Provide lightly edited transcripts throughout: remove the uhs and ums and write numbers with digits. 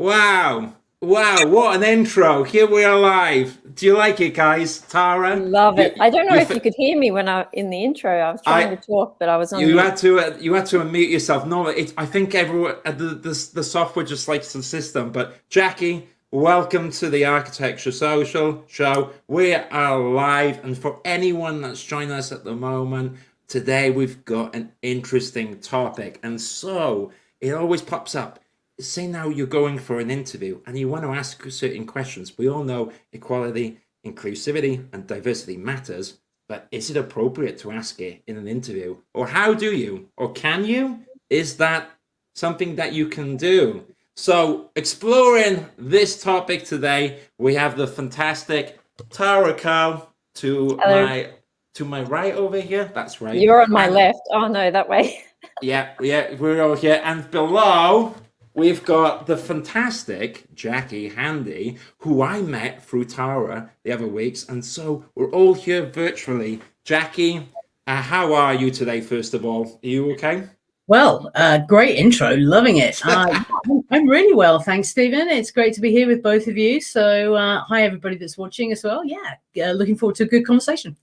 Wow. Wow, what an intro. Here we are live. Do you like it, guys? Tara? Love it. I don't know if you F- could hear me when in the intro. I was trying to talk, but I was on you mute. had to unmute yourself. No, I think everyone the software just likes the system. But Jackie, welcome to the Architecture Social Show. We are live, and for anyone that's joining us at the moment, today we've got an interesting topic, and so it always pops up. Say now you're going for an interview and you want to ask certain questions. We all know equality, inclusivity, and diversity matters, but is it appropriate to ask it in an interview? Or how do you? Or can you? Is that something that you can do? So, exploring this topic today, we have the fantastic Tara Cull Hello. to my right over here. That's right. You're on my And left. Oh, no, that way. yeah, we're all here. And below, we've got the fantastic Jackie Handy, who I met through Tara the other weeks. And so we're all here virtually. Jackie, how are you today, first of all? Are you okay? Well, great intro. Loving it. I'm really well. Thanks, Stephen. It's great to be here with both of you. So hi, everybody that's watching as well. Yeah, looking forward to a good conversation.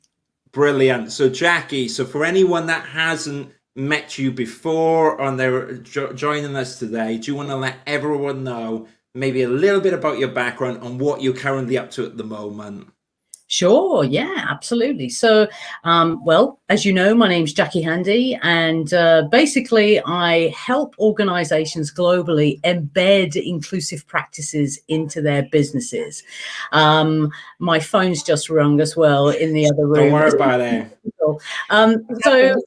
Brilliant. So, Jackie, so for anyone that hasn't met you before and they're joining us today, do you want to let everyone know maybe a little bit about your background and what you're currently up to at the moment? Sure. Yeah, absolutely. So, well, as you know, my name's Jackie Handy, and basically I help organizations globally embed inclusive practices into their businesses. My phone's just rung as well in the other room. Don't worry about it. So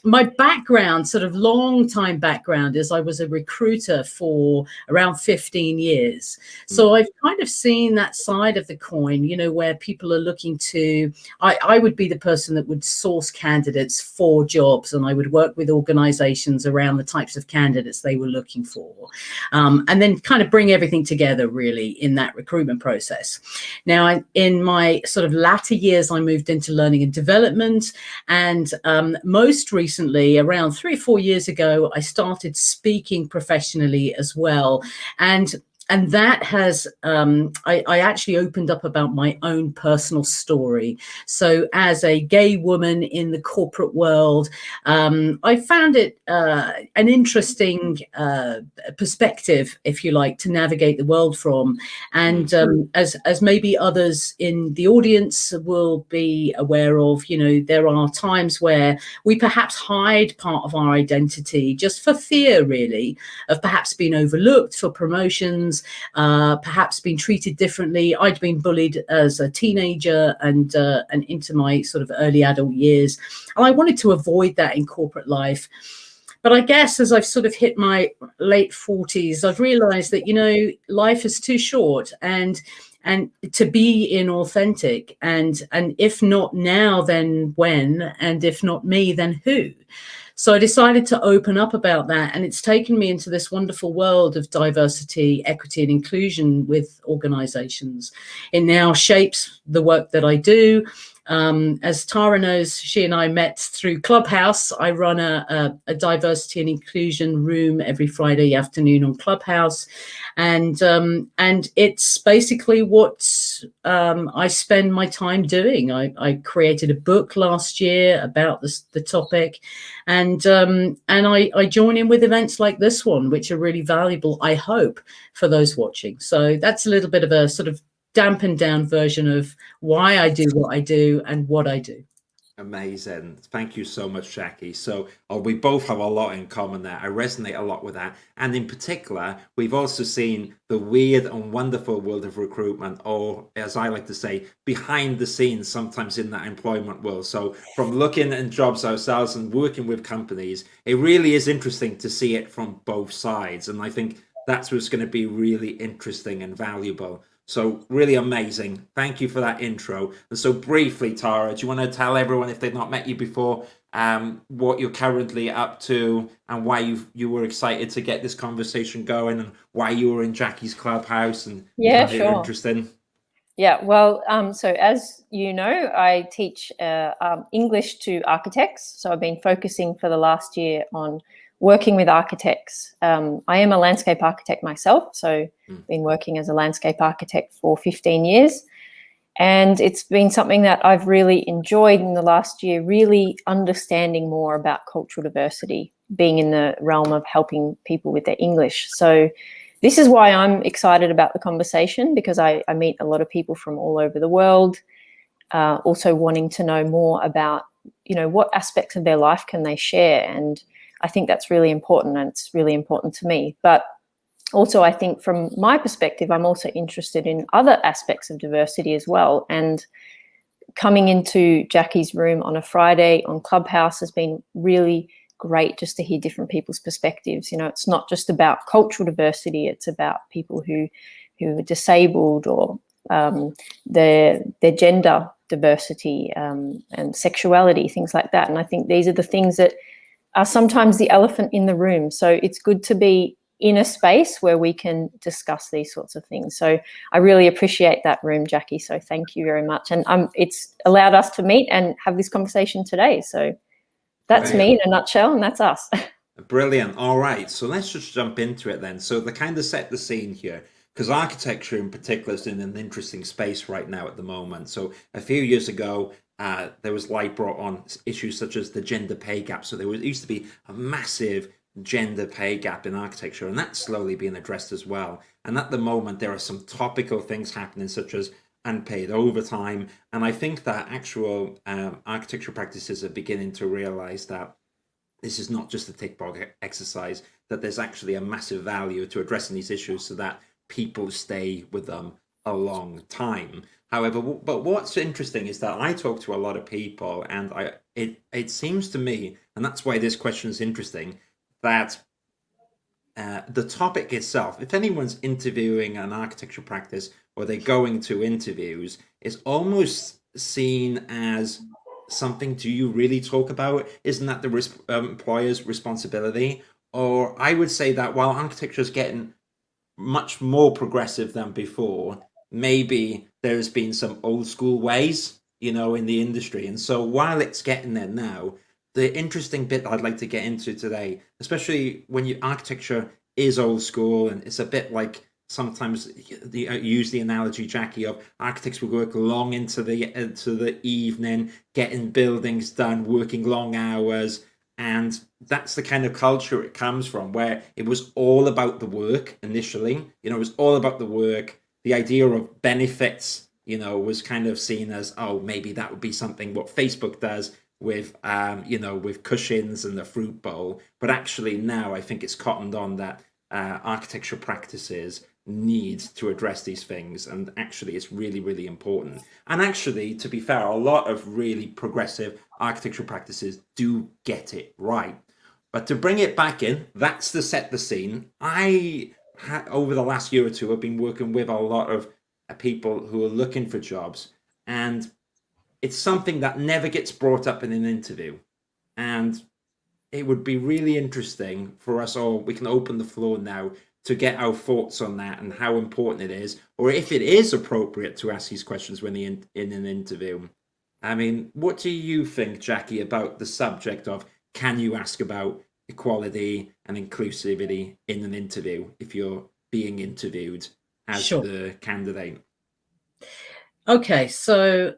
my background, sort of long time background, is I was a recruiter for around 15 years. So I've kind of seen that side of the coin, you know, where people are looking to, I would be the person that would source candidates for jobs, and I would work with organizations around the types of candidates they were looking for, and then kind of bring everything together really in that recruitment process. Now, in my sort of latter years, I moved into learning and development, and most recently, around 3 or 4 years ago, I started speaking professionally as well. And that has, I actually opened up about my own personal story. So as a gay woman in the corporate world, I found it an interesting perspective, if you like, to navigate the world from. And as maybe others in the audience will be aware of, you know, there are times where we perhaps hide part of our identity just for fear, really, of perhaps being overlooked for promotions, perhaps being treated differently. I'd been bullied as a teenager and into my sort of early adult years, and I wanted to avoid that in corporate life. But I guess as I've sort of hit my late 40s, I've realized that, you know, life is too short and to be inauthentic, and if not now, then when, and if not me, then who? So I decided to open up about that, and it's taken me into this wonderful world of diversity, equity, and inclusion with organizations. It now shapes the work that I do. As Tara knows, she and I met through Clubhouse. I run a diversity and inclusion room every Friday afternoon on Clubhouse, and it's basically what I spend my time doing. I created a book last year about the topic, and I join in with events like this one, which are really valuable, I hope, for those watching. So that's a little bit of a sort of dampened down version of why I do what I do and what I do. Amazing. Thank you so much, Jackie. So we both have a lot in common there. I resonate a lot with that. And in particular, we've also seen the weird and wonderful world of recruitment, or as I like to say, behind the scenes, sometimes in that employment world. So from looking at jobs ourselves and working with companies, it really is interesting to see it from both sides. And I think that's what's going to be really interesting and valuable. So really amazing. Thank you for that intro. And so briefly, Tara, do you want to tell everyone, if they've not met you before, what you're currently up to and why you were excited to get this conversation going, and why you were in Jackie's Clubhouse and Yeah, found it sure. interesting? Yeah, well, so as you know, I teach English to architects. So I've been focusing for the last year on working with architects. I am a landscape architect myself, so been working as a landscape architect for 15 years. And it's been something that I've really enjoyed in the last year, really understanding more about cultural diversity, being in the realm of helping people with their English. So this is why I'm excited about the conversation, because I meet a lot of people from all over the world, also wanting to know more about, you know, what aspects of their life can they share. And I think that's really important, and it's really important to me. But also, I think from my perspective, I'm also interested in other aspects of diversity as well. And coming into Jackie's room on a Friday on Clubhouse has been really great, just to hear different people's perspectives. You know, it's not just about cultural diversity, it's about people who are disabled, or their gender diversity, and sexuality, things like that. And I think these are the things that are sometimes the elephant in the room. So it's good to be in a space where we can discuss these sorts of things. So I really appreciate that room, Jackie. So thank you very much. And it's allowed us to meet and have this conversation today. So that's me in a nutshell, and that's us. Brilliant. All right. So let's just jump into it then. So to kind of set the scene here, because architecture in particular is in an interesting space right now at the moment. So a few years ago, there was light brought on issues such as the gender pay gap. So used to be a massive gender pay gap in architecture, and that's slowly being addressed as well. And at the moment, there are some topical things happening, such as unpaid overtime. And I think that actual architectural practices are beginning to realize that this is not just a tick box exercise, that there's actually a massive value to addressing these issues so that people stay with them a long time. However, but what's interesting is that I talk to a lot of people, and it seems to me, and that's why this question is interesting, that the topic itself, if anyone's interviewing an architectural practice or they're going to interviews, is almost seen as something, do you really talk about? Isn't that the employer's responsibility? Or I would say that while architecture is getting much more progressive than before, maybe there's been some old school ways, you know, in the industry. And so while it's getting there now, the interesting bit I'd like to get into today, especially when your architecture is old school, and it's a bit like sometimes use the analogy, Jackie, of architects will work long into the evening, getting buildings done, working long hours. And that's the kind of culture it comes from, where it was all about the work initially. You know, it was all about the work. The idea of benefits, you know, was kind of seen as, oh, maybe that would be something what Facebook does with, you know, with cushions and the fruit bowl. But actually now I think it's cottoned on that architectural practices need to address these things. And actually it's really, really important. And actually, to be fair, a lot of really progressive architectural practices do get it right. But to bring it back in, that's to set the scene. Over the last year or two, I've been working with a lot of people who are looking for jobs. And it's something that never gets brought up in an interview. And it would be really interesting for us all, we can open the floor now to get our thoughts on that and how important it is, or if it is appropriate to ask these questions when in an interview. I mean, what do you think, Jackie, about the subject of, can you ask about equality and inclusivity in an interview if you're being interviewed as the candidate? Okay, so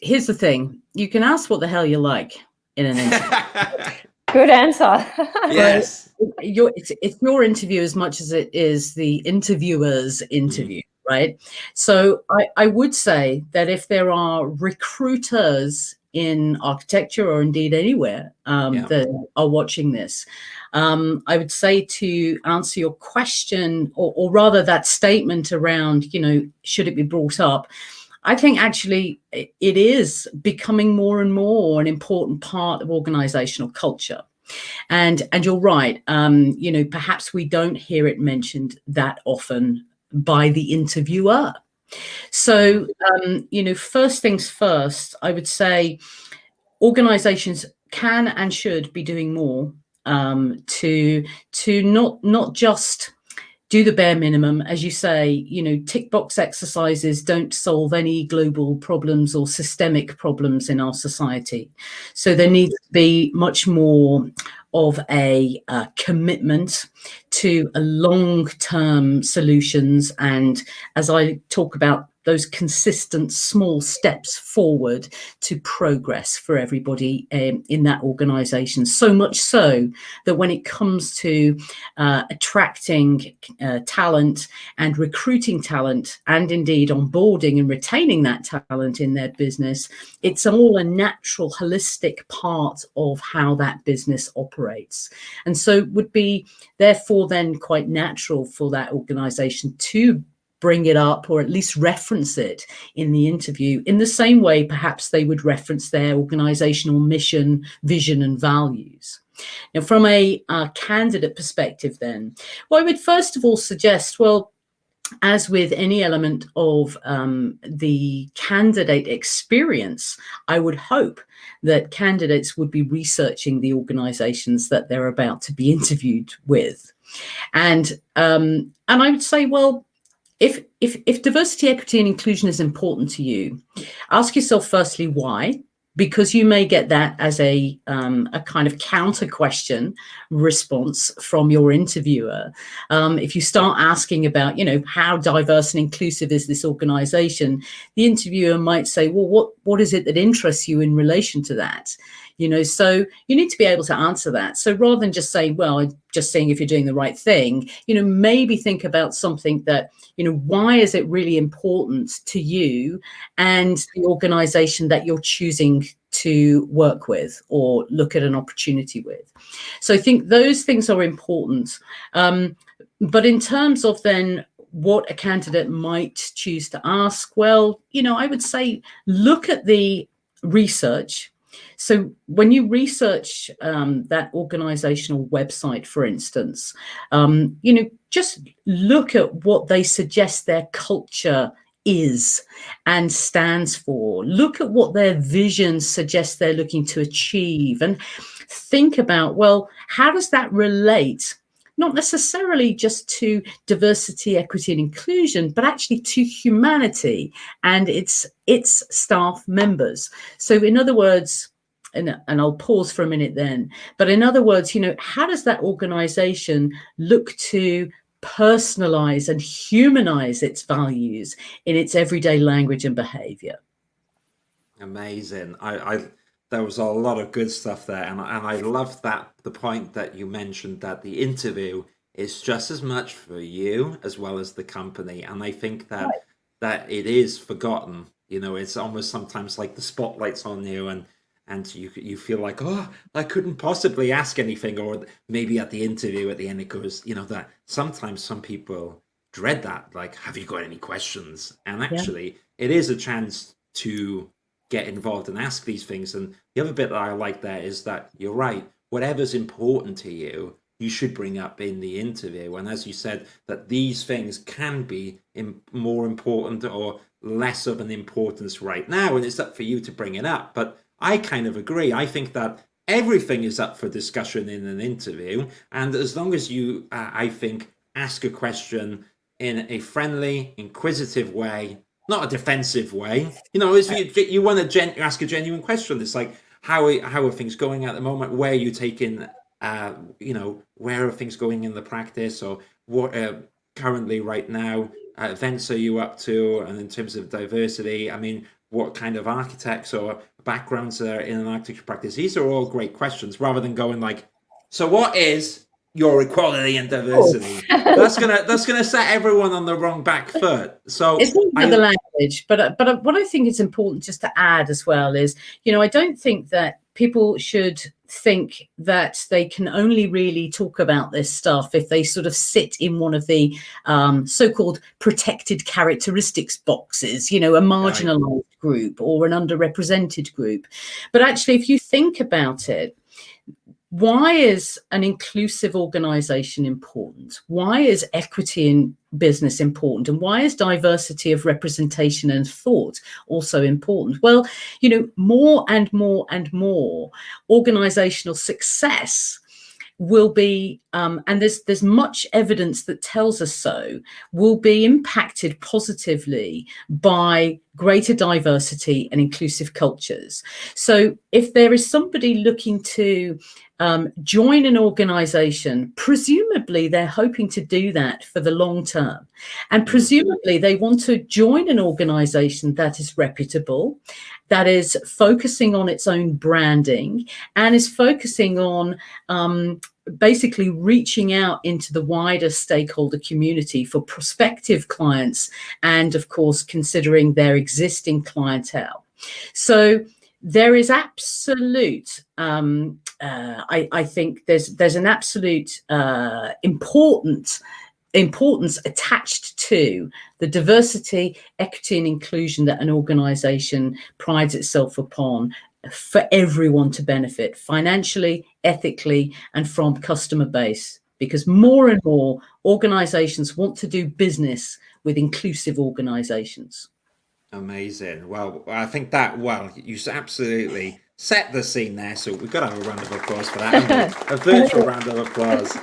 here's the thing. You can ask what the hell you like in an interview. Good answer. Yes. It's your interview as much as it is the interviewer's interview, right? So I would say that if there are recruiters in architecture, or indeed anywhere, that are watching this, I would say, to answer your question, or rather that statement around, you know, should it be brought up? I think actually it is becoming more and more an important part of organizational culture. And you're right, you know, perhaps we don't hear it mentioned that often by the interviewer. So, you know, first things first, I would say organizations can and should be doing more to not just do the bare minimum. As you say, you know, tick box exercises don't solve any global problems or systemic problems in our society. So there needs to be much more of a commitment to a long-term solutions, and as I talk about, those consistent small steps forward to progress for everybody in that organization. So much so that when it comes to attracting talent and recruiting talent, and indeed onboarding and retaining that talent in their business, it's all a natural, holistic part of how that business operates. And so it would be therefore then quite natural for that organization to bring it up, or at least reference it in the interview, in the same way perhaps they would reference their organizational mission, vision, and values. Now, from a candidate perspective then, well, I would first of all suggest, well, as with any element of the candidate experience, I would hope that candidates would be researching the organizations that they're about to be interviewed with. And I would say, well, if diversity, equity, and inclusion is important to you, ask yourself firstly why, because you may get that as a kind of counter question response from your interviewer. If you start asking about, how diverse and inclusive is this organization, the interviewer might say, well, what is it that interests you in relation to that? So you need to be able to answer that. So rather than just saying, well, I'm just seeing if you're doing the right thing, maybe think about something that, why is it really important to you and the organization that you're choosing to work with or look at an opportunity with? So I think those things are important. But in terms of then what a candidate might choose to ask, well, I would say look at the research. So when you research that organizational website, for instance, just look at what they suggest their culture is and stands for. Look at what their vision suggests they're looking to achieve, and think about, well, how does that relate? Not necessarily just to diversity, equity, and inclusion, but actually to humanity and its staff members. So in other words, and I'll pause for a minute then, but in other words, how does that organization look to personalize and humanize its values in its everyday language and behavior? Amazing. There was a lot of good stuff there, and I love that the point that you mentioned, that the interview is just as much for you as well as the company. And I think that Right. that it is forgotten. It's almost sometimes like the spotlight's on you, and you feel like, oh, I couldn't possibly ask anything, or maybe at the interview at the end it goes, that sometimes some people dread that, like, have you got any questions? And actually, it is a chance to get involved and ask these things. And the other bit that I like there is that you're right, whatever's important to you, you should bring up in the interview. And as you said, that these things can be more important or less of an importance right now, and it's up for you to bring it up. But I kind of agree. I think that everything is up for discussion in an interview, and as long as you, I think, ask a question in a friendly, inquisitive way, not a defensive way. If you want to ask a genuine question, it's like, how are things going at the moment? Where are you taking, where are things going in the practice, or what currently right now events are you up to? And in terms of diversity, I mean, what kind of architects or backgrounds are in an architecture practice? These are all great questions, rather than going like, so what is your equality and diversity? That's gonna set everyone on the wrong back foot. So it's not about the language, but what I think is important just to add as well is, I don't think that people should think that they can only really talk about this stuff if they sort of sit in one of the so-called protected characteristics boxes, a marginalized group or an underrepresented group. But actually, if you think about it, why is an inclusive organization important? Why is equity in business important? And why is diversity of representation and thought also important? Well, more and more and more organizational success will be, and there's much evidence that tells us so, will be impacted positively by greater diversity and inclusive cultures. So if there is somebody looking to join an organization, presumably they're hoping to do that for the long term. And presumably they want to join an organization that is reputable, that is focusing on its own branding, and is focusing on basically reaching out into the wider stakeholder community for prospective clients, and of course considering their existing clientele. So there is absolute I think there's an absolute importance attached to the diversity, equity and inclusion that an organization prides itself upon, for everyone to benefit financially, ethically, and from customer base, because more and more organizations want to do business with inclusive organizations. Amazing. Well, I think that, well, you absolutely set the scene there. So we've got to have a round of applause for that. A virtual round of applause.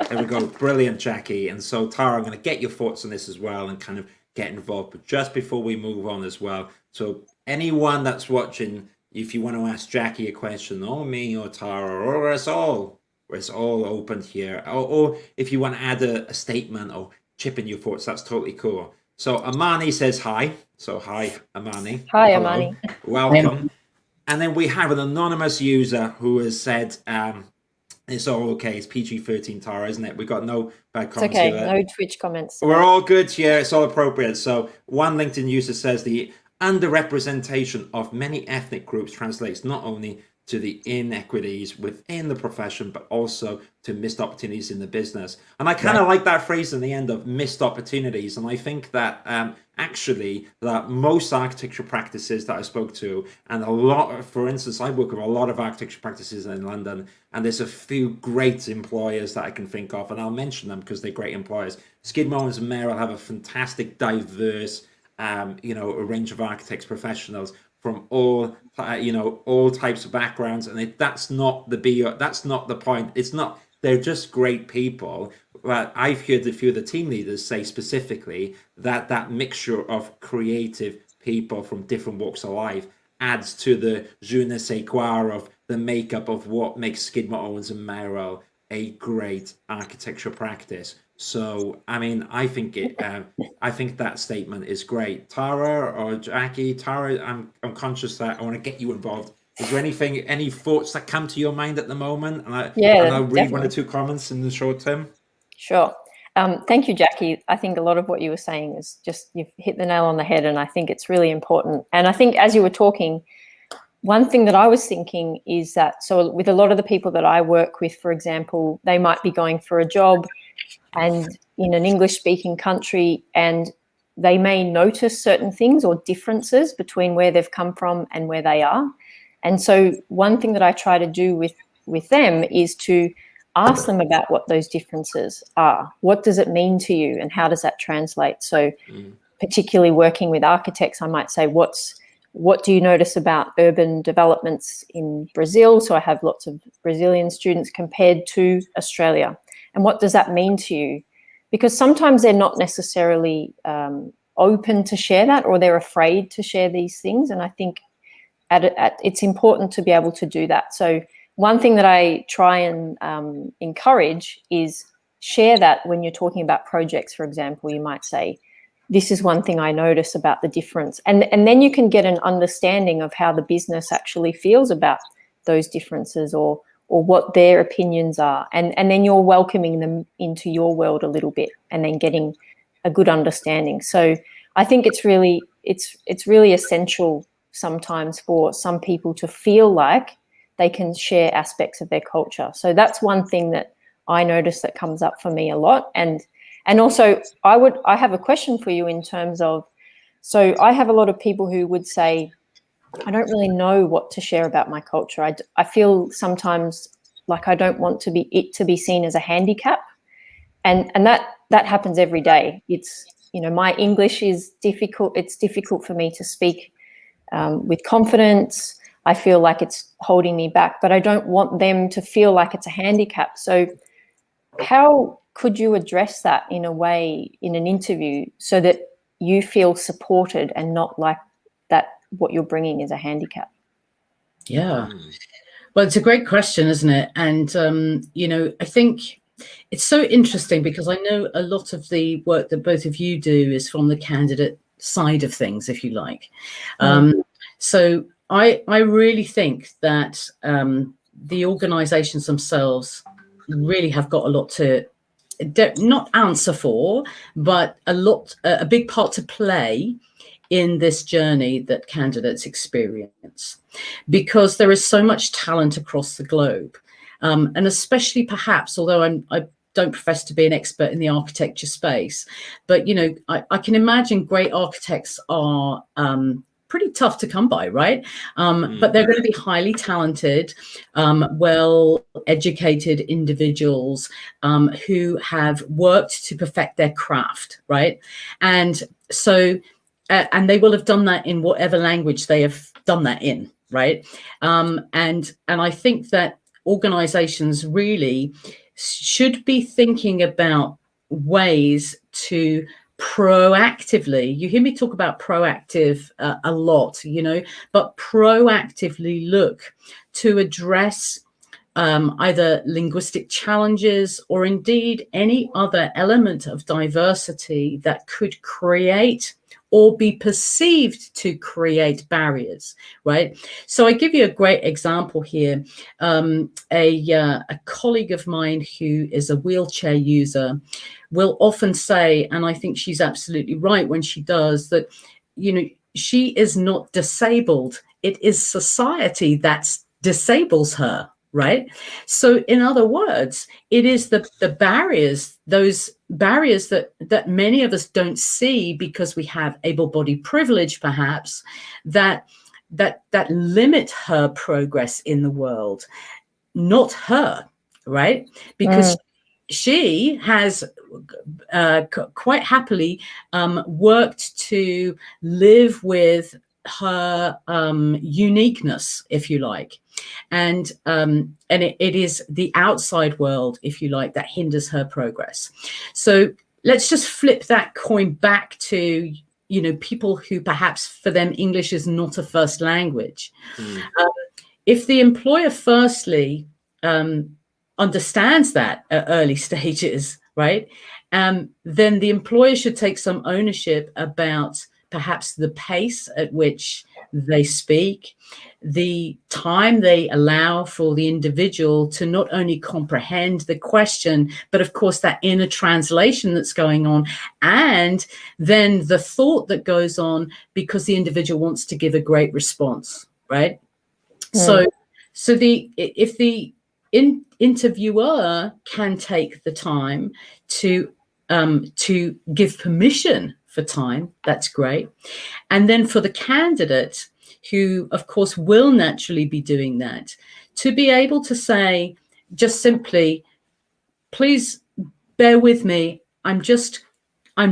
There we go. Brilliant, Jackie. And so, Tara, I'm going to get your thoughts on this as well and kind of get involved. But just before we move on as well, so anyone that's watching, if you want to ask Jackie a question, or me, or Tara, or us all, it's all open here. Or if you want to add a statement or chip in your thoughts, that's totally cool. So Amani says hi. So hi, Amani. Hi, Hello. Amani. Welcome. And then we have an anonymous user who has said, it's all okay. It's PG-13, Tara, isn't it? We got no bad comments It's okay. here. No Twitch comments. We're all good here. It's all appropriate. So one LinkedIn user says the underrepresentation of many ethnic groups translates not only to the inequities within the profession, but also to missed opportunities in the business. And I kind of like that phrase in the end of missed opportunities. And I think that actually that most architecture practices that I spoke to, and a lot, for instance, I work with a lot of architecture practices in London, and there's a few great employers that I can think of, and I'll mention them because they're great employers. Skidmore, Owens and Merrill have a fantastic, diverse, a range of architects, professionals from all, all types of backgrounds, and that's not the point. It's not. They're just great people. But I've heard a few of the team leaders say specifically that mixture of creative people from different walks of life adds to the je ne sais quoi of the makeup of what makes Skidmore, Owens and Merrill a great architecture practice. So, I mean, I think that statement is great. Tara or Jackie, Tara, I'm conscious that I want to get you involved. Is there any thoughts that come to your mind at the moment? And I'll read definitely. 1 or 2 comments in the short term. Sure. Thank you, Jackie. I think a lot of what you were saying is just, you've hit the nail on the head, and I think it's really important. And I think as you were talking, one thing that I was thinking is that, so with a lot of the people that I work with, for example, they might be going for a job and in an English-speaking country, and they may notice certain things or differences between where they've come from and where they are. And so one thing that I try to do with them is to ask them about what those differences are. What does it mean to you, and how does that translate? So particularly working with architects, I might say, what do you notice about urban developments in Brazil? So I have lots of Brazilian students compared to Australia. And what does that mean to you? Because sometimes they're not necessarily open to share that, or they're afraid to share these things. And I think it's important to be able to do that. So one thing that I try and encourage is share that when you're talking about projects. For example, you might say, this is one thing I notice about the difference. And then you can get an understanding of how the business actually feels about those differences, or what their opinions are. And then you're welcoming them into your world a little bit, and then getting a good understanding. So I think it's really essential sometimes for some people to feel like they can share aspects of their culture. So that's one thing that I notice that comes up for me a lot. And also I have a question for you in terms of, so I have a lot of people who would say, I don't really know what to share about my culture. I feel sometimes like I don't want it to be seen as a handicap. And that happens every day. It's, my English is difficult. It's difficult for me to speak with confidence. I feel like it's holding me back, but I don't want them to feel like it's a handicap. So how could you address that in a way in an interview so that you feel supported and not like what you're bringing is a handicap? Yeah. Well, it's a great question, isn't it? And, I think it's so interesting because I know a lot of the work that both of you do is from the candidate side of things, if you like. So I really think that the organizations themselves really have got a lot to not answer for, but a big part to play in this journey that candidates experience, because there is so much talent across the globe. And especially perhaps, although I don't profess to be an expert in the architecture space, but, I can imagine great architects are pretty tough to come by, right? But they're going to be highly talented, well-educated individuals who have worked to perfect their craft, right? And so, and they will have done that in whatever language they have done that in, right? And I think that organizations really should be thinking about ways to proactively, you hear me talk about proactive a lot, but proactively look to address either linguistic challenges or indeed any other element of diversity that could create or be perceived to create barriers, right? So I give you a great example here. A colleague of mine who is a wheelchair user will often say, and I think she's absolutely right when she does, that, she is not disabled. It is society that disables her. Right. So in other words, it is the barriers, those barriers that many of us don't see because we have able-bodied privilege, perhaps, that limit her progress in the world, not her. Right. Because she has quite happily worked to live with her uniqueness, if you like, and it is the outside world, if you like, that hinders her progress. So let's just flip that coin back to people who perhaps for them English is not a first language. If the employer firstly understands that at early stages, right, then the employer should take some ownership about perhaps the pace at which they speak, the time they allow for the individual to not only comprehend the question, but of course that inner translation that's going on, and then the thought that goes on because the individual wants to give a great response, right? So if the interviewer can take the time to give permission for time, that's great. And then for the candidate, who of course will naturally be doing that, to be able to say just simply, please bear with me, I'm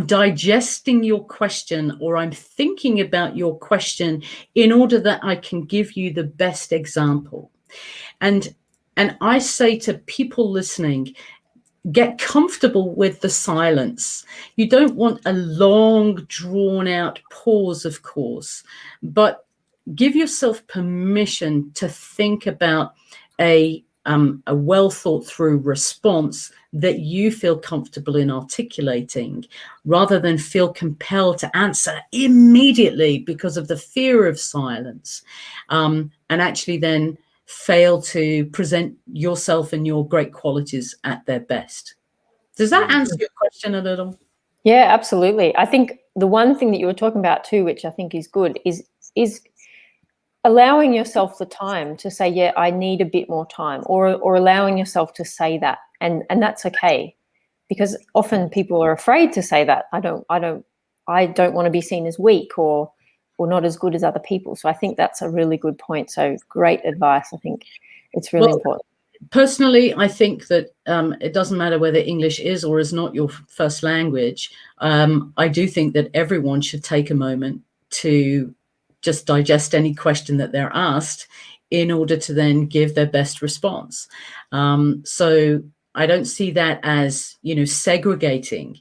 digesting your question, or I'm thinking about your question in order that I can give you the best example. And I say to people listening, get comfortable with the silence. You don't want a long, drawn out pause, of course, but give yourself permission to think about a well thought through response that you feel comfortable in articulating, rather than feel compelled to answer immediately because of the fear of silence, and actually then fail to present yourself and your great qualities at their best. Does that answer your question a little? Yeah, absolutely. I think the one thing that you were talking about too, which I think is good, is allowing yourself the time to say, yeah, I need a bit more time, or allowing yourself to say that, and that's okay, because often people are afraid to say that. I don't want to be seen as weak or not as good as other people. So I think that's a really good point. So great advice. I think it's really important. Personally, I think that it doesn't matter whether English is or is not your first language. I do think that everyone should take a moment to just digest any question that they're asked in order to then give their best response. So I don't see that as, segregating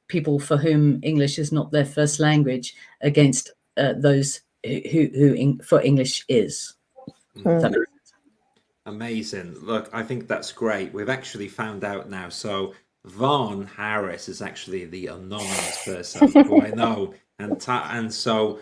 people for whom English is not their first language against those for English is. That makes sense. Amazing. Look, I think that's great. We've actually found out now. So Vaughn Harris is actually the anonymous person who I know, and so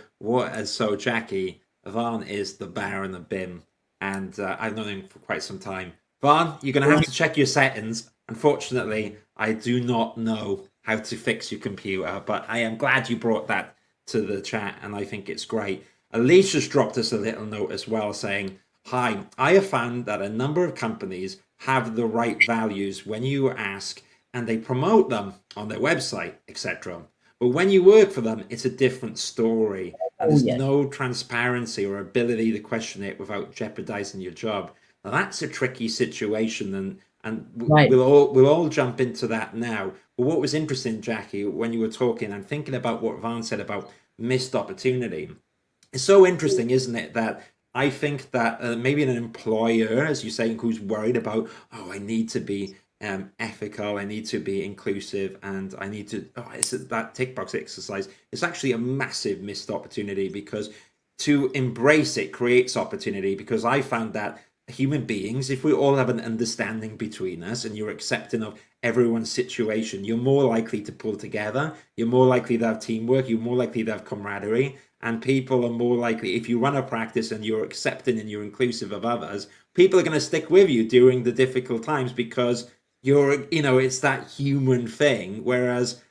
Jackie, Vaughn is the bear in the bin, and I've known him for quite some time. Vaughn, you're gonna have to check your settings. Unfortunately, I do not know how to fix your computer, but I am glad you brought that to the chat, and I think it's great. Alicia's dropped us a little note as well saying, hi, I have found that a number of companies have the right values when you ask and they promote them on their website, etc. But when you work for them, it's a different story. And there's no transparency or ability to question it without jeopardizing your job. Now that's a tricky situation, and we'll all jump into that now. But what was interesting, Jackie, when you were talking, I'm thinking about what Vaughn said about missed opportunity. It's so interesting, isn't it, that I think that maybe an employer, as you say, who's worried about, oh, I need to be ethical, I need to be inclusive, and I need to, it's that tick box exercise. It's actually a massive missed opportunity, because to embrace it creates opportunity, because I found that human beings, if we all have an understanding between us and you're accepting of everyone's situation, you're more likely to pull together, you're more likely to have teamwork, you're more likely to have camaraderie, and people are more likely, if you run a practice and you're accepting and you're inclusive of others, people are going to stick with you during the difficult times, because it's that human thing. Whereas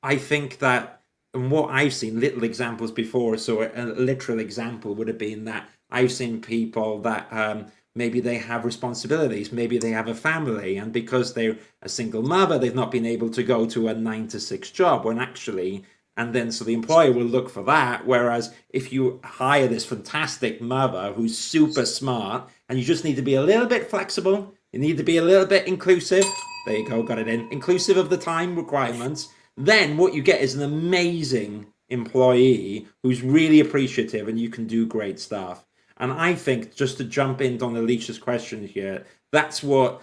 I think that, and what I've seen, little examples before, so a literal example would have been that I've seen people that maybe they have responsibilities, maybe they have a family, and because they're a single mother, they've not been able to go to a 9-to-6 job, when actually, and then so the employer will look for that. Whereas if you hire this fantastic mother who's super smart, and you just need to be a little bit flexible, you need to be a little bit inclusive, there you go, got it in, inclusive of the time requirements, then what you get is an amazing employee who's really appreciative, and you can do great stuff. And I think, just to jump in on Alicia's question here, that's what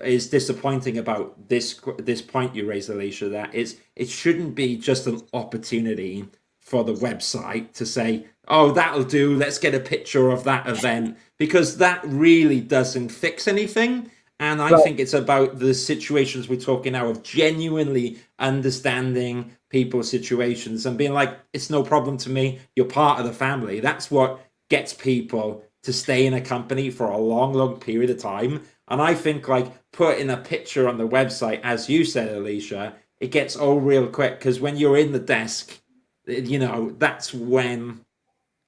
is disappointing about this point you raised, Alicia, that it shouldn't be just an opportunity for the website to say, oh, that'll do, let's get a picture of that event, because that really doesn't fix anything. And I think it's about the situations we're talking now, of genuinely understanding people's situations and being like, it's no problem to me, you're part of the family. That's what gets people to stay in a company for a long period of time. And I think, like, putting a picture on the website, as you said, Alicia, it gets old real quick, because when you're in the desk, that's when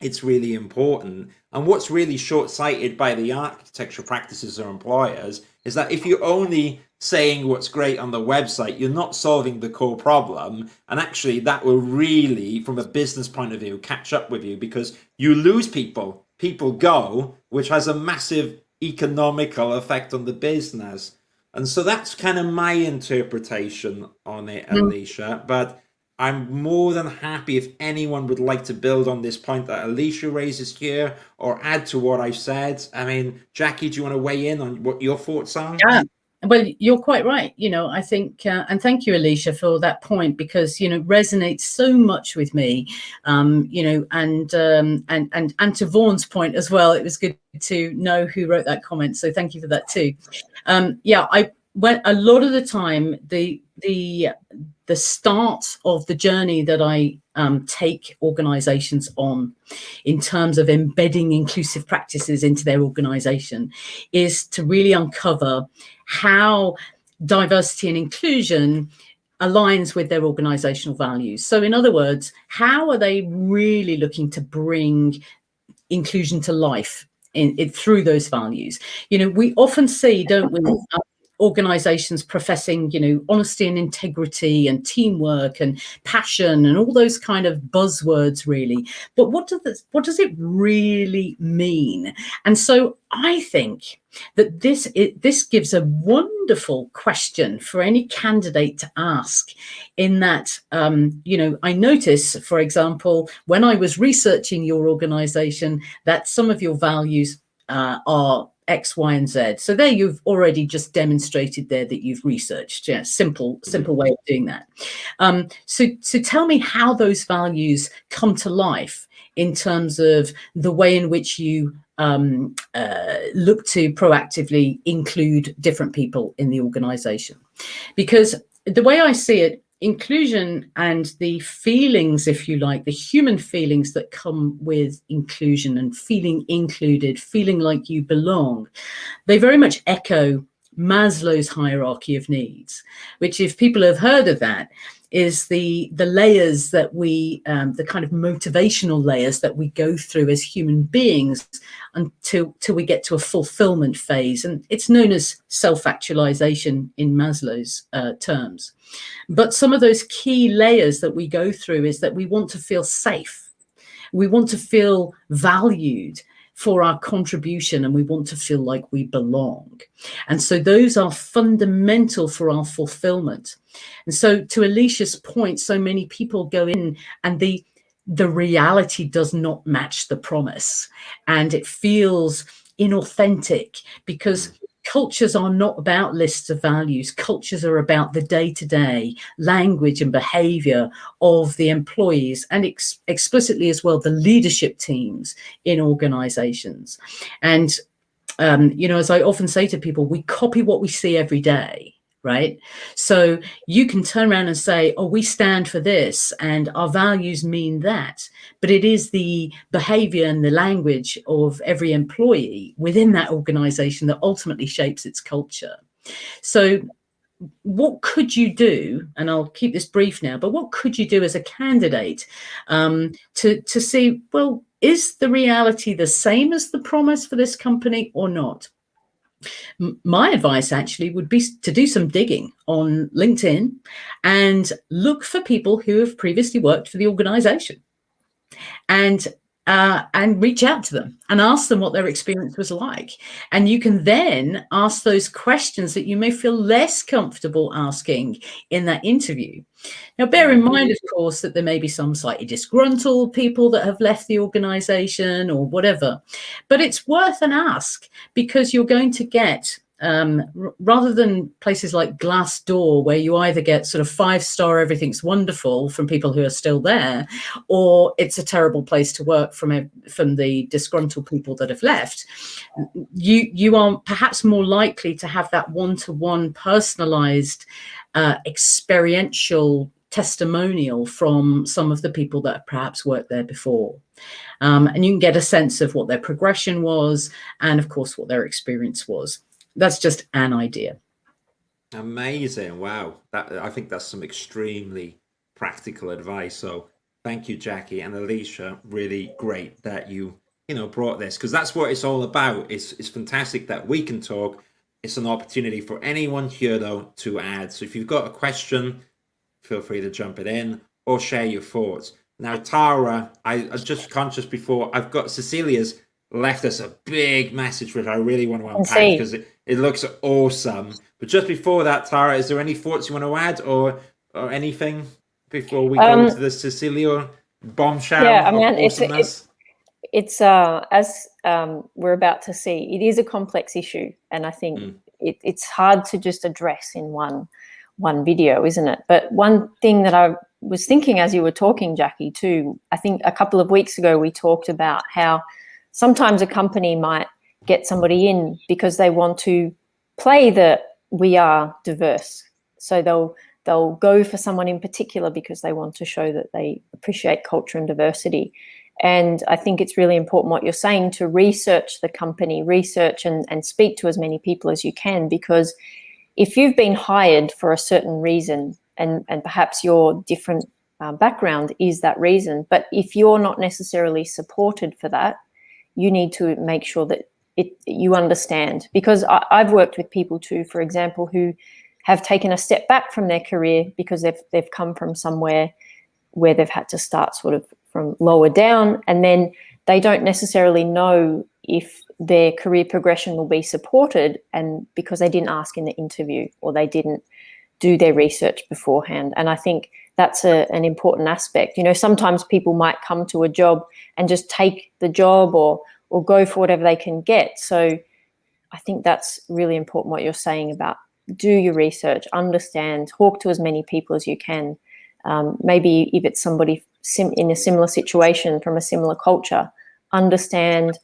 it's really important. And what's really short-sighted by the architecture practices or employers is that if you're only saying what's great on the website, you're not solving the core problem. And actually, that will really, from a business point of view, catch up with you, because you lose people. People go, which has a massive economical effect on the business. And so that's kind of my interpretation on it, Alicia. But I'm more than happy if anyone would like to build on this point that Alicia raises here, or add to what I've said. I mean, Jackie, do you want to weigh in on what your thoughts are? Yeah. Well, you're quite right. I think, and thank you, Alicia, for that point, because, resonates so much with me, and to Vaughn's point as well. It was good to know who wrote that comment. So thank you for that too. I went a lot of the time, the start of the journey that I take organizations on in terms of embedding inclusive practices into their organization is to really uncover how diversity and inclusion aligns with their organizational values. So in other words, how are they really looking to bring inclusion to life through those values? We often see, don't we, organizations professing, honesty and integrity and teamwork and passion and all those kind of buzzwords, really. But what does it really mean? And so I think that this gives a wonderful question for any candidate to ask, in that, I notice, for example, when I was researching your organization, that some of your values are X, Y, and Z. So there you've already just demonstrated there that you've researched. Yeah, simple way of doing that. So tell me how those values come to life in terms of the way in which you look to proactively include different people in the organization. Because the way I see it, inclusion and the feelings, if you like, the human feelings that come with inclusion and feeling included, feeling like you belong, they very much echo Maslow's hierarchy of needs, which, if people have heard of that, is the layers that we, the kind of motivational layers that we go through as human beings until we get to a fulfillment phase. And it's known as self-actualization in Maslow's terms. But some of those key layers that we go through is that we want to feel safe. We want to feel valued for our contribution, and we want to feel like we belong. And so those are fundamental for our fulfillment. And so, to Alicia's point, so many people go in and the reality does not match the promise, and it feels inauthentic, because cultures are not about lists of values. Cultures are about the day-to-day language and behavior of the employees, and explicitly as well the leadership teams in organizations. And you know, as I often say to people, we copy what we see every day, right? So you can turn around and say, oh, we stand for this and our values mean that, but it is the behavior and the language of every employee within that organization that ultimately shapes its culture. So what could you do, and I'll keep this brief now, but what could you do as a candidate to see, well, is the reality the same as the promise for this company or not? My advice actually would be to do some digging on LinkedIn and look for people who have previously worked for the organization, and reach out to them and ask them what their experience was like. And you can then ask those questions that you may feel less comfortable asking in that interview. Now, bear in mind, of course, that there may be some slightly disgruntled people that have left the organization or whatever, but it's worth an ask, because you're going to get, rather than places like Glassdoor, where you either get sort of 5-star everything's wonderful from people who are still there, or it's a terrible place to work from the disgruntled people that have left, you are perhaps more likely to have that one-to-one personalized experiential testimonial from some of the people that perhaps worked there before. And you can get a sense of what their progression was and, of course, what their experience was. That's just an idea. Amazing. Wow. I think that's some extremely practical advice. So thank you, Jackie and Alicia. Really great that you brought this, because that's what it's all about. It's fantastic that we can talk. It's an opportunity for anyone here, though, to add. So if you've got a question, feel free to jump it in or share your thoughts. Now, Tara, I was just conscious before, I've got Cecilia's left us a big message, which I really want to unpack because it looks awesome. But just before that, Tara, is there any thoughts you want to add or anything before we go to the Cecilia bombshell? Yeah, I mean, awesomeness? it's as we're about to see, it is a complex issue, and I think it's hard to just address in one video, isn't it? But one thing that I was thinking as you were talking, Jackie, too, I think a couple of weeks ago we talked about how sometimes a company might get somebody in because they want to play that we are diverse. So they'll go for someone in particular because they want to show that they appreciate culture and diversity. And I think it's really important what you're saying, to research the company, research and speak to as many people as you can, because if you've been hired for a certain reason and perhaps your different background is that reason, but if you're not necessarily supported for that, you need to make sure that you understand. Because I've worked with people too, for example, who have taken a step back from their career because they've come from somewhere where they've had to start sort of from lower down, and then they don't necessarily know if their career progression will be supported, and because they didn't ask in the interview or they didn't do their research beforehand. And I think that's an important aspect. Sometimes people might come to a job and just take the job or go for whatever they can get. So I think that's really important what you're saying about do your research, understand, talk to as many people as you can. Maybe if it's somebody in a similar situation from a similar culture, understand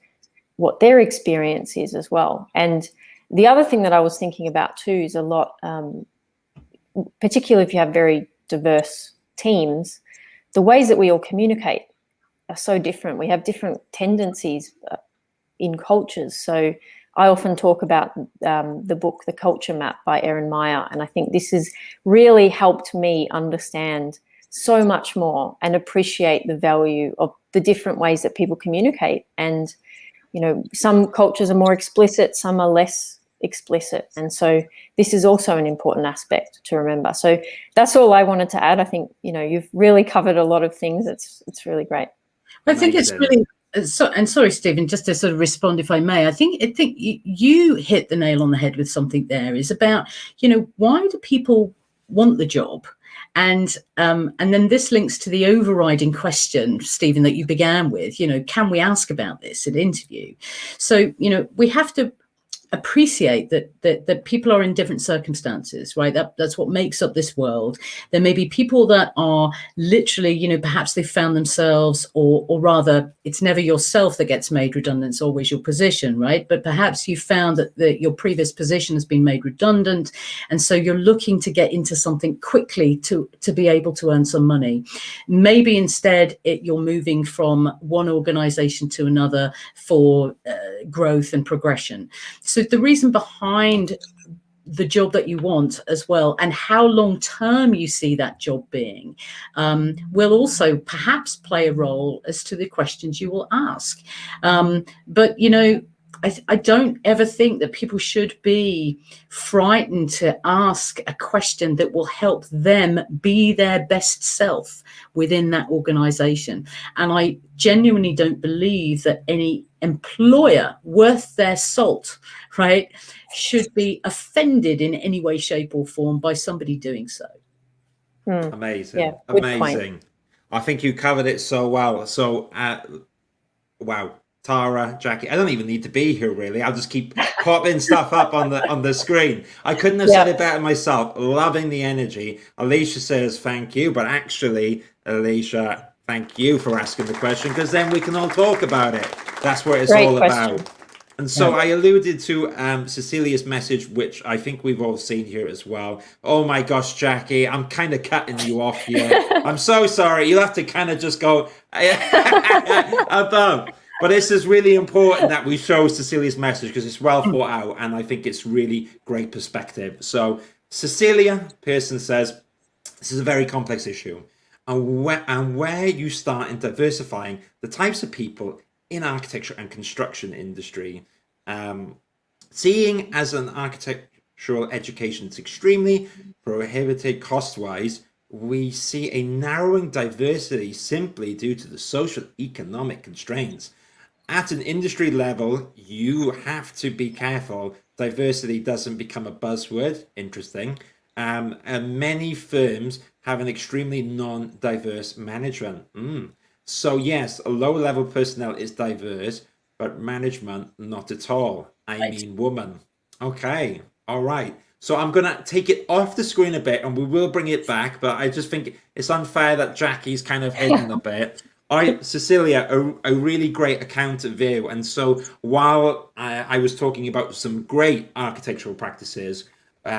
what their experience is as well. And the other thing that I was thinking about too is a lot, particularly if you have very diverse teams, the ways that we all communicate are so different. We have different tendencies in cultures. So I often talk about the book, The Culture Map by Erin Meyer. And I think this has really helped me understand so much more and appreciate the value of the different ways that people communicate. And, you know, some cultures are more explicit, some are less explicit. And so this is also an important aspect to remember. So that's all I wanted to add. I think, you know, you've really covered a lot of things. It's really great. I think it's really, and sorry, Stephen, just to sort of respond, if I may, I think you hit the nail on the head with something there. Is about, you know, why do people want the job? And then this links to the overriding question, Stephen, that you began with, you know, can we ask about this at interview? So, you know, we have to appreciate that people are in different circumstances, right? That's what makes up this world. There may be people that are literally, you know, perhaps they found themselves, or rather, it's never yourself that gets made redundant, it's always your position, right? But perhaps you found that your previous position has been made redundant, and so you're looking to get into something quickly to be able to earn some money. Maybe instead you're moving from one organization to another for growth and progression. So the reason behind the job that you want as well, and how long term you see that job being, will also perhaps play a role as to the questions you will ask. But, you know, I don't ever think that people should be frightened to ask a question that will help them be their best self within that organization. And I genuinely don't believe that any employer worth their salt, right, should be offended in any way, shape or form by somebody doing so. Amazing. Yeah, amazing. I think you covered it so well. So, wow, Tara, Jackie, I don't even need to be here really. I'll just keep popping stuff up on the screen. I couldn't have said it better myself. Loving the energy. Alicia says thank you, but actually, Alicia, thank you for asking the question, because then we can all talk about it. That's what it's all about. And so I alluded to Cecilia's message, which I think we've all seen here as well. Oh my gosh, Jackie, I'm kind of cutting you off here. I'm so sorry. You'll have to kind of just go above. But this is really important that we show Cecilia's message, because it's well thought out, and I think it's really great perspective. So Cecilia Pearson says, this is a very complex issue. And where you start in diversifying the types of people in architecture and construction industry. Seeing as an architectural education is extremely prohibited cost-wise, we see a narrowing diversity simply due to the social economic constraints. At an industry level, you have to be careful diversity doesn't become a buzzword. Interesting. And many firms have an extremely non-diverse management. So yes, a low-level personnel is diverse, but management not at all. I mean woman. Okay, all right. So I'm going to take it off the screen a bit, and we will bring it back, but I just think it's unfair that Jackie's kind of hidden a bit. All right, Cecilia, a really great account of view. And so while I was talking about some great architectural practices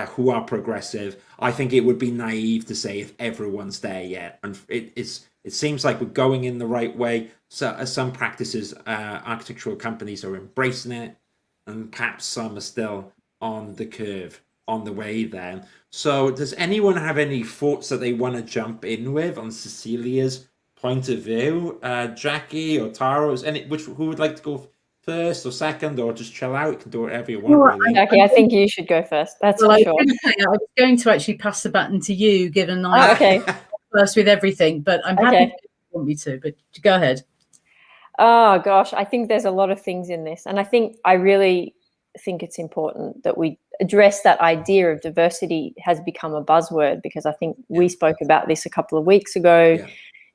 who are progressive, I think it would be naive to say if everyone's there yet. And it seems like we're going in the right way. So some practices, architectural companies are embracing it, and perhaps some are still on the curve, on the way there. So does anyone have any thoughts that they want to jump in with on Cecilia's point of view? Jackie or Tara, who would like to go first or second, or just chill out? You can do whatever you want, really. Jackie, I think you should go first. That's for sure. I was going to actually pass the baton to you, given I first with everything, but I'm happy if you want me to, but go ahead. Oh gosh, I think there's a lot of things in this, and I really think it's important that we address that idea of diversity has become a buzzword, because I think we spoke about this a couple of weeks ago. Yeah.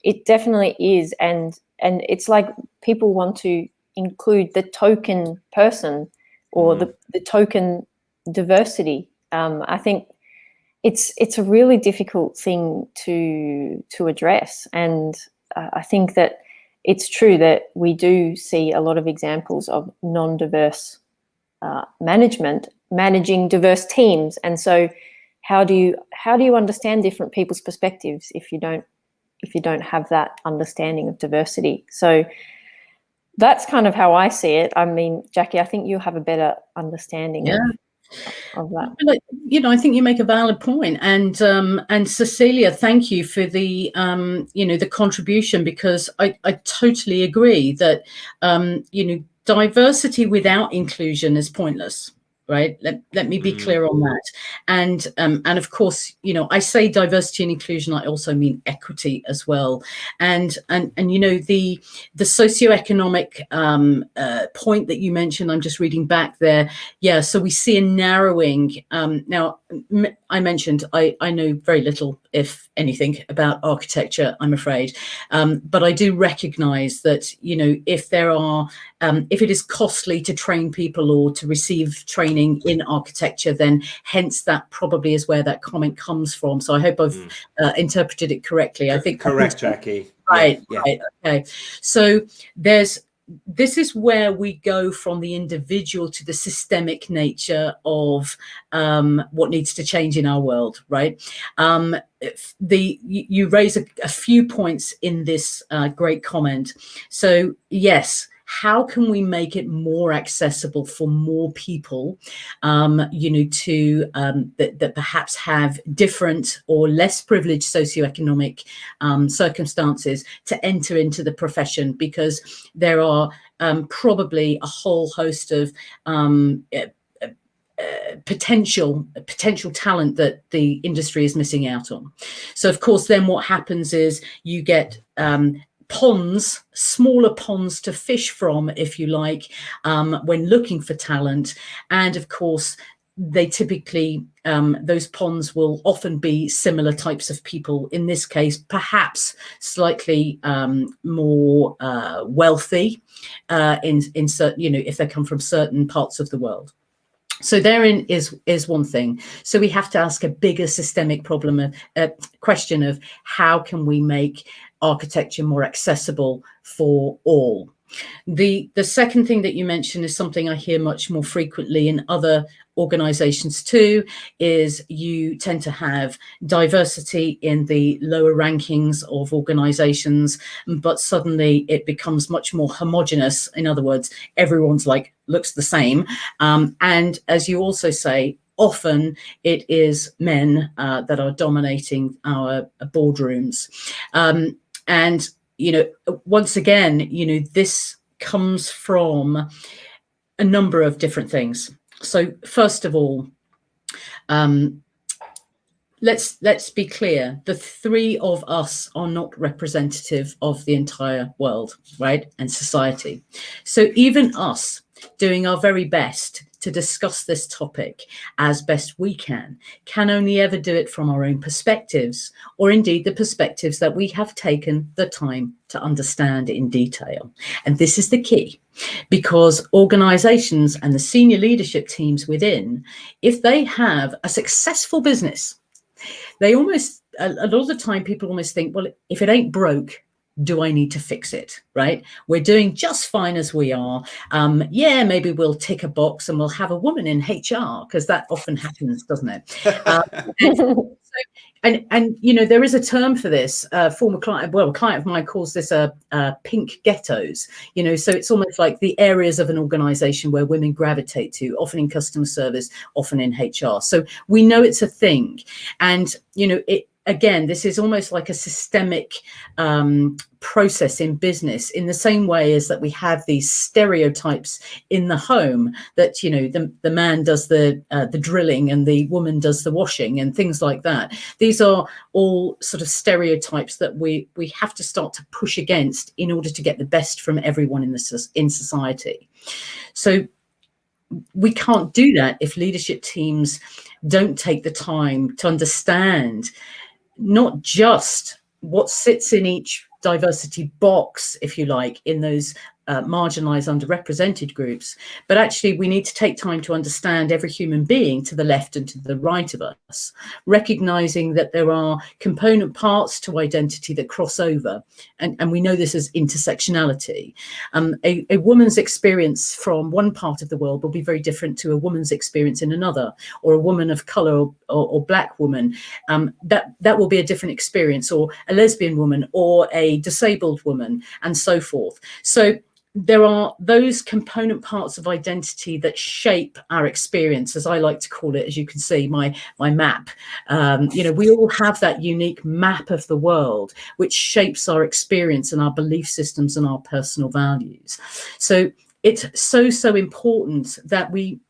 It definitely is, and it's like people want to include the token person or the token diversity. I think it's a really difficult thing to address, and I think that it's true that we do see a lot of examples of non-diverse managing diverse teams, and so how do you understand different people's perspectives if you don't have that understanding of diversity? So that's kind of how I see it. I mean, Jackie, I think you have a better understanding of that. I think you make a valid point, and Cecilia, thank you for the the contribution, because I totally agree that diversity without inclusion is pointless. Right. Let me be clear on that. And of course, I say diversity and inclusion, I also mean equity as well. And the socioeconomic point that you mentioned, I'm just reading back there. Yeah. So we see a narrowing. Now, I mentioned I know very little, if anything, about architecture, I'm afraid. But I do recognize that, if there are if it is costly to train people or to receive training in architecture, then hence that probably is where that comment comes from. So I hope I've interpreted it correctly. I think correct, Jackie. Right, yeah. right, okay. So this is where we go from the individual to the systemic nature of what needs to change in our world, right? You raise a few points in this great comment. So yes, how can we make it more accessible for more people, that perhaps have different or less privileged socioeconomic circumstances to enter into the profession? Because there are probably a whole host of potential talent that the industry is missing out on. So of course, then what happens is you get smaller ponds to fish from, if you like, when looking for talent. And of course, they typically, those ponds will often be similar types of people. In this case, perhaps slightly more wealthy in certain, if they come from certain parts of the world. So therein is one thing. So we have to ask a bigger systemic question of how can we make architecture more accessible for all. The second thing that you mentioned is something I hear much more frequently in other organizations too, is you tend to have diversity in the lower rankings of organizations, but suddenly it becomes much more homogenous. In other words, everyone's looks the same. And as you also say, often it is men that are dominating our boardrooms. And once again, this comes from a number of different things. So first of all, let's be clear. The three of us are not representative of the entire world, right? And society. So even us doing our very best to discuss this topic as best we can only ever do it from our own perspectives, or indeed the perspectives that we have taken the time to understand in detail. And this is the key, because organizations and the senior leadership teams within, if they have a successful business, they almost, a lot of the time people almost think, well, if it ain't broke, do I need to fix it, right? We're doing just fine as we are. Yeah, maybe we'll tick a box and we'll have a woman in HR, because that often happens, doesn't it? And there is a term for this. A client of mine calls this pink ghettos. So it's almost like the areas of an organization where women gravitate to, often in customer service, often in HR. So we know it's a thing. And, again, this is almost like a systemic process in business, in the same way as that we have these stereotypes in the home that, the man does the drilling and the woman does the washing and things like that. These are all sort of stereotypes that we have to start to push against in order to get the best from everyone in society. So we can't do that if leadership teams don't take the time to understand not just what sits in each diversity box, if you like, in those marginalized, underrepresented groups, but actually we need to take time to understand every human being to the left and to the right of us, recognizing that there are component parts to identity that cross over. And we know this as intersectionality. A woman's experience from one part of the world will be very different to a woman's experience in another, or a woman of color or black woman. That will be a different experience, or a lesbian woman or a disabled woman, and so forth. So there are those component parts of identity that shape our experience, as I like to call it. As you can see, my map. We all have that unique map of the world, which shapes our experience and our belief systems and our personal values. So it's so important that we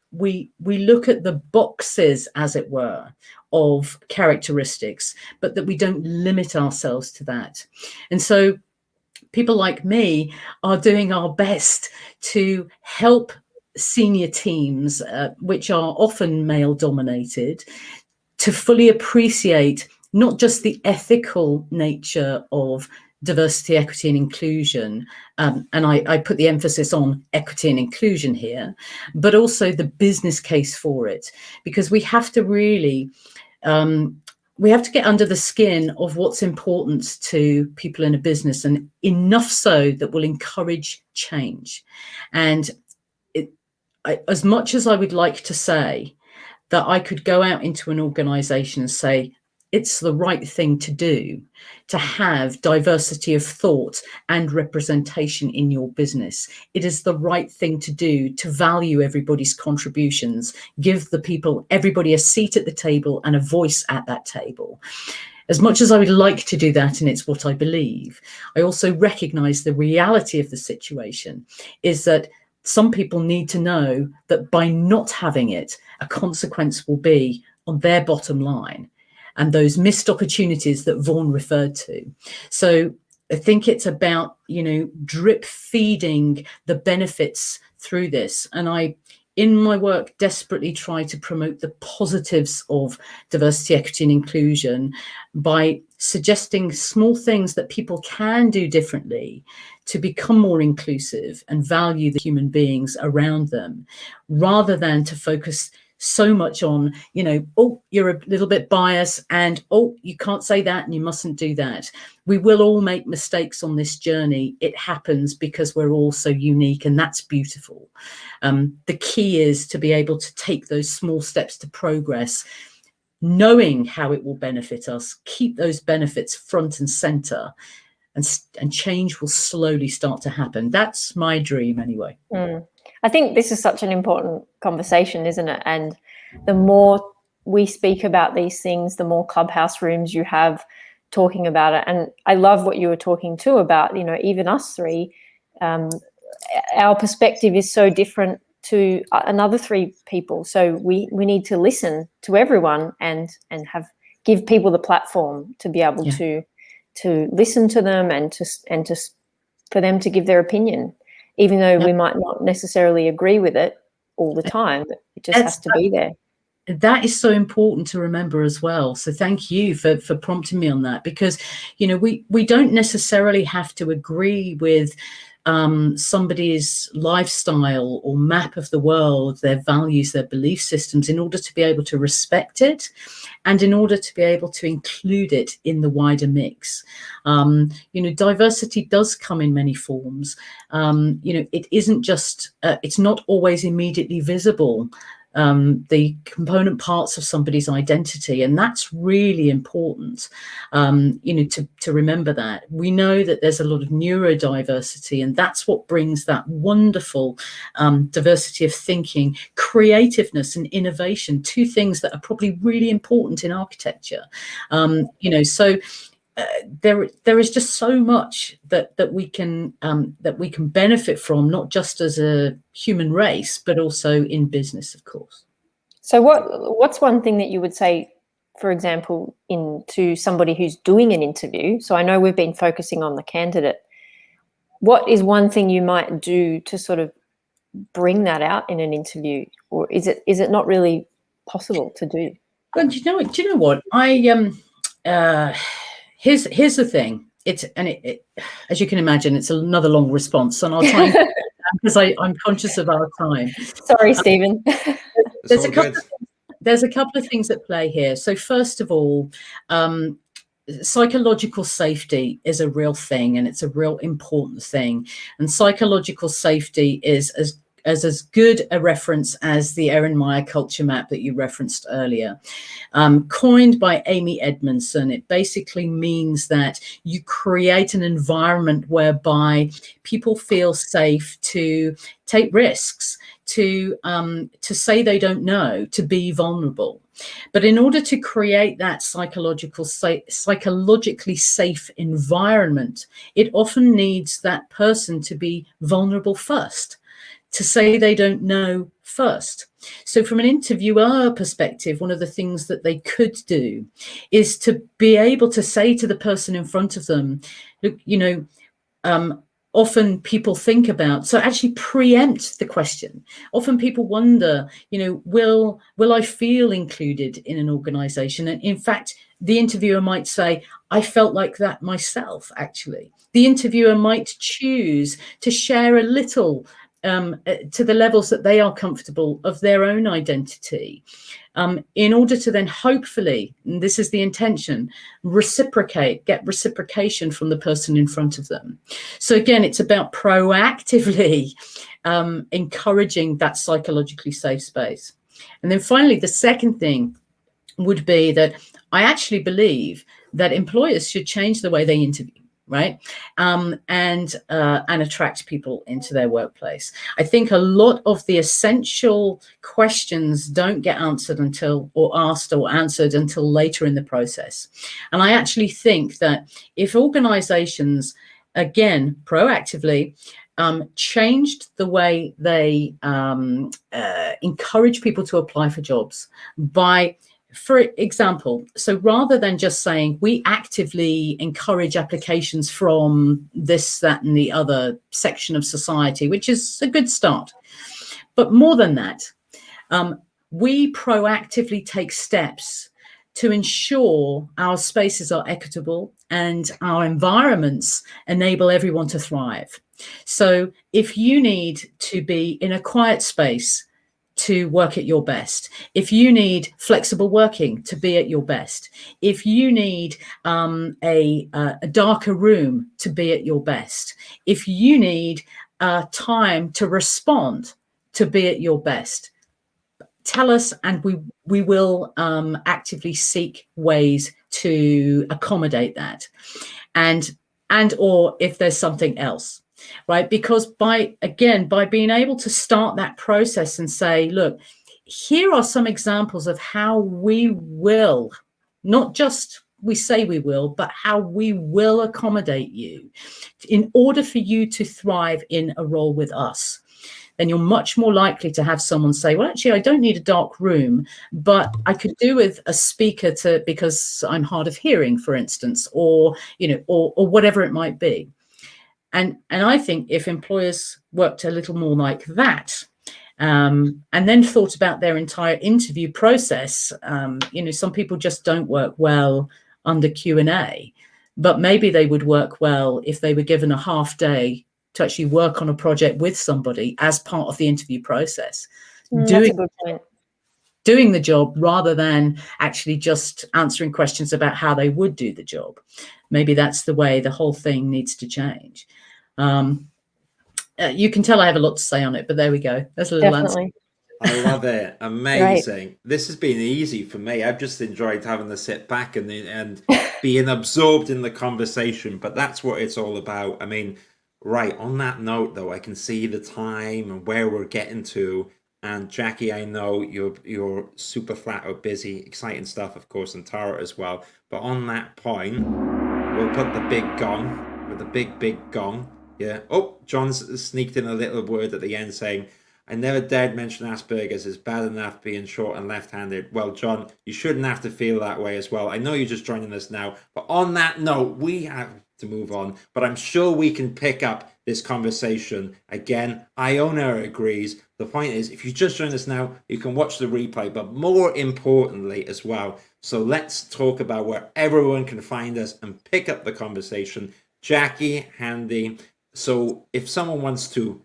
look at the boxes, as it were, of characteristics, but that we don't limit ourselves to that. And so people like me are doing our best to help senior teams, which are often male dominated, to fully appreciate not just the ethical nature of diversity, equity and inclusion, and I put the emphasis on equity and inclusion here, but also the business case for it, because we have to really get under the skin of what's important to people in a business, and enough so that will encourage change. And as much as I would like to say that I could go out into an organization and say, it's the right thing to do to have diversity of thought and representation in your business. It is the right thing to do to value everybody's contributions, give everybody a seat at the table and a voice at that table. As much as I would like to do that, and it's what I believe, I also recognize the reality of the situation is that some people need to know that by not having it, a consequence will be on their bottom line, and those missed opportunities that Vaughan referred to. So I think it's about, drip feeding the benefits through this. And I, in my work, desperately try to promote the positives of diversity, equity and inclusion by suggesting small things that people can do differently to become more inclusive and value the human beings around them, rather than to focus so much on, oh, you're a little bit biased, and oh, you can't say that and you mustn't do that. We will all make mistakes on this journey. It happens because we're all so unique, and that's beautiful. The key is to be able to take those small steps to progress, knowing how it will benefit us, keep those benefits front and center, and change will slowly start to happen. That's my dream anyway. I think this is such an important conversation, isn't it? And the more we speak about these things, the more clubhouse rooms you have talking about it. And I love what you were talking too about, even us three, our perspective is so different to another three people. So we need to listen to everyone and give people the platform to be able to listen to them and to for them to give their opinion, even though we might not necessarily agree with it all the time. It just has to be there. That is so important to remember as well. So thank you for prompting me on that, because, we don't necessarily have to agree with somebody's lifestyle or map of the world, their values, their belief systems, in order to be able to respect it and in order to be able to include it in the wider mix. Diversity does come in many forms. It isn't just, it's not always immediately visible. The component parts of somebody's identity, and that's really important, to remember that. We know that there's a lot of neurodiversity, and that's what brings that wonderful diversity of thinking, creativeness and innovation, two things that are probably really important in architecture. There is just so much that we can benefit from, not just as a human race, but also in business, of course. So what's one thing that you would say, for example, to somebody who's doing an interview? So I know we've been focusing on the candidate. What is one thing you might do to sort of bring that out in an interview, or is it not really possible to do? Well, do you know what? Here's the thing. as you can imagine, it's another long response, and I'll try and because I'm conscious of our time. Sorry, Stephen. It's all good. There's a couple of things at play here. So first of all, psychological safety is a real thing, and it's a real important thing. And psychological safety is as good a reference as the Erin Meyer culture map that you referenced earlier. Coined by Amy Edmondson, it basically means that you create an environment whereby people feel safe to take risks, to say they don't know, to be vulnerable. But in order to create that psychologically safe environment, it often needs that person to be vulnerable first, to say they don't know first. So from an interviewer perspective, one of the things that they could do is to be able to say to the person in front of them, look, often people think about, so actually preempt the question. Often people wonder, will I feel included in an organization? And in fact, the interviewer might say, I felt like that myself, actually. The interviewer might choose to share a little to the levels that they are comfortable of their own identity, in order to then hopefully, and this is the intention, get reciprocation from the person in front of them. So again, it's about proactively encouraging that psychologically safe space. And then finally, the second thing would be that I actually believe that employers should change the way they interview. Right. And attract people into their workplace. I think a lot of the essential questions don't get answered until answered until later in the process. And I actually think that if organizations, again, proactively changed the way they encourage people to apply for jobs by, for example, so rather than just saying we actively encourage applications from this, that, and the other section of society, which is a good start. But more than that, we proactively take steps to ensure our spaces are equitable and our environments enable everyone to thrive. So if you need to be in a quiet space to work at your best, if you need flexible working to be at your best, if you need a darker room to be at your best, if you need time to respond to be at your best, tell us, and we will actively seek ways to accommodate that, and or if there's something else. Right, because by being able to start that process and say, look, here are some examples of how we will, not just we say we will, but how we will accommodate you in order for you to thrive in a role with us, then you're much more likely to have someone say, well, actually, I don't need a dark room, but I could do with a speaker because I'm hard of hearing, for instance, or whatever it might be. And I think if employers worked a little more like that, and then thought about their entire interview process, some people just don't work well under Q&A, but maybe they would work well if they were given a half day to actually work on a project with somebody as part of the interview process. That's a good point. Doing the job rather than actually just answering questions about how they would do the job. Maybe that's the way the whole thing needs to change. You can tell I have a lot to say on it, but there we go. That's a little answer. I love it. Amazing. Right. This has been easy for me. I've just enjoyed having to sit back and being absorbed in the conversation, but that's what it's all about. I mean, right, on that note, though, I can see the time and where we're getting to. And Jackie, I know you're super flat or busy, exciting stuff, of course, and Tara as well. But on that point, we'll put the big gong with the big gong. Yeah. Oh, John's sneaked in a little word at the end saying, I never dared mention Asperger's. It's bad enough being short and left-handed. Well, John, you shouldn't have to feel that way as well. I know you're just joining us now. But on that note, we have to move on. But I'm sure we can pick up this conversation again. Iona agrees. The point is, if you just joined us now, you can watch the replay, but more importantly as well. So let's talk about where everyone can find us and pick up the conversation. Jackie, Handy. So if someone wants to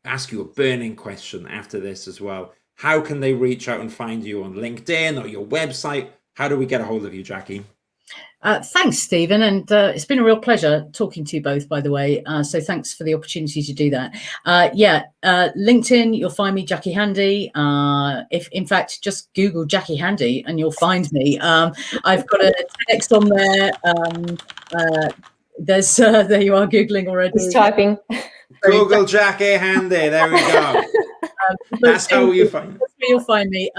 ask you a burning question after this as well, how can they reach out and find you on LinkedIn or your website? How do we get a hold of you, Jackie? Thanks, Stephen. And it's been a real pleasure talking to you both, by the way. So thanks for the opportunity to do that. LinkedIn, you'll find me, Jackie Handy. If in fact, just Google Jackie Handy and you'll find me. I've got a TEDx on there. There you are, Googling already. He's typing. Google Jackie Handy. There we go. That's how you find it. That's where you'll find me.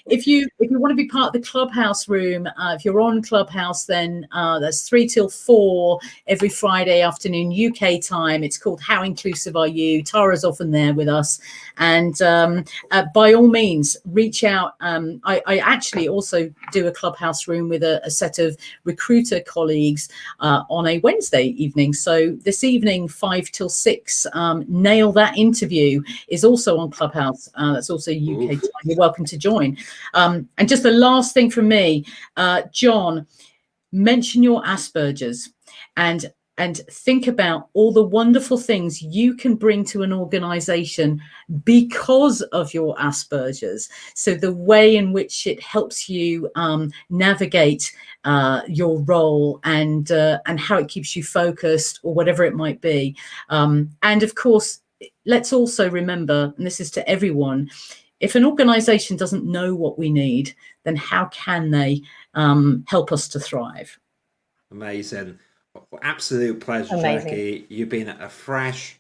If you want to be part of the Clubhouse room, if you're on Clubhouse, then that's 3 till 4 every Friday afternoon UK time. It's called How Inclusive Are You? Tara's often there with us, and by all means, reach out. I actually also do a Clubhouse room with a set of recruiter colleagues on a Wednesday evening. So this evening, 5 till 6, Nail That Interview is also on Clubhouse. That's also UK time. You're welcome to join. And just the last thing from me, John, mention your Asperger's and think about all the wonderful things you can bring to an organization because of your Asperger's. So the way in which it helps you navigate your role and how it keeps you focused or whatever it might be. And of course, let's also remember, and this is to everyone, if an organization doesn't know what we need, then how can they help us to thrive? Amazing. Absolute pleasure, Amazing. Jackie. You've been a fresh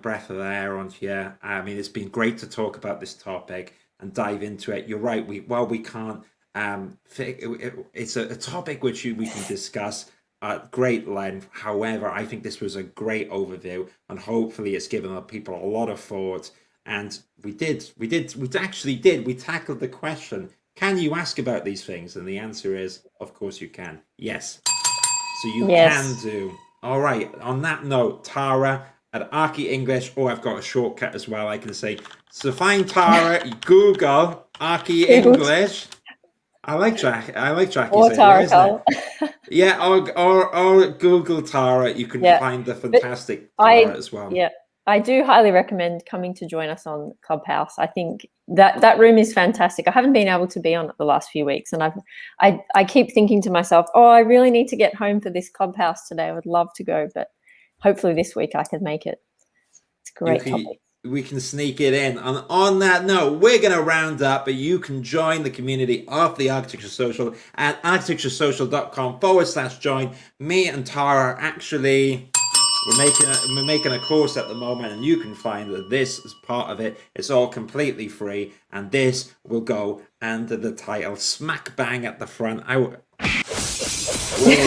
breath of air on here. I mean, it's been great to talk about this topic and dive into it. You're right. We can't. It's a topic which we can discuss at great length. However, I think this was a great overview, and hopefully, it's given people a lot of thought. And we tackled the question: can you ask about these things? And the answer is, of course, you can. Yes. So you can do. All right. On that note, Tara at ArchiEnglish, I've got a shortcut as well. I can say, so find Tara, Google ArchiEnglish. I like Jackie. Or Tara Cull. Yeah, or Google Tara. You can find the fantastic Tara as well. Yeah, I do highly recommend coming to join us on Clubhouse. I think that room is fantastic. I haven't been able to be on it the last few weeks, and I keep thinking to myself, I really need to get home for this Clubhouse today. I would love to go, but hopefully this week I can make it. It's a great topic. We can sneak it in. And on that note, we're going to round up, but you can join the community of the Architecture Social at architecturesocial.com/join. Me and Tara actually, we're making a course at the moment, and you can find that this is part of it. It's all completely free, and this will go under the title smack bang at the front. We'll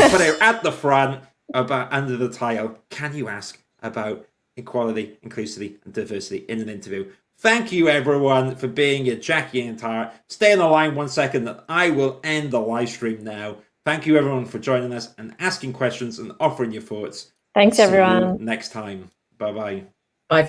put it at the front under the title, can you ask about equality, inclusivity, and diversity in an interview? Thank you, everyone, for being here. Jackie and Tara, stay on the line 1 second, that I will end the live stream now. Thank you, everyone, for joining us and asking questions and offering your thoughts. Thanks, everyone. See you next time. Bye-bye.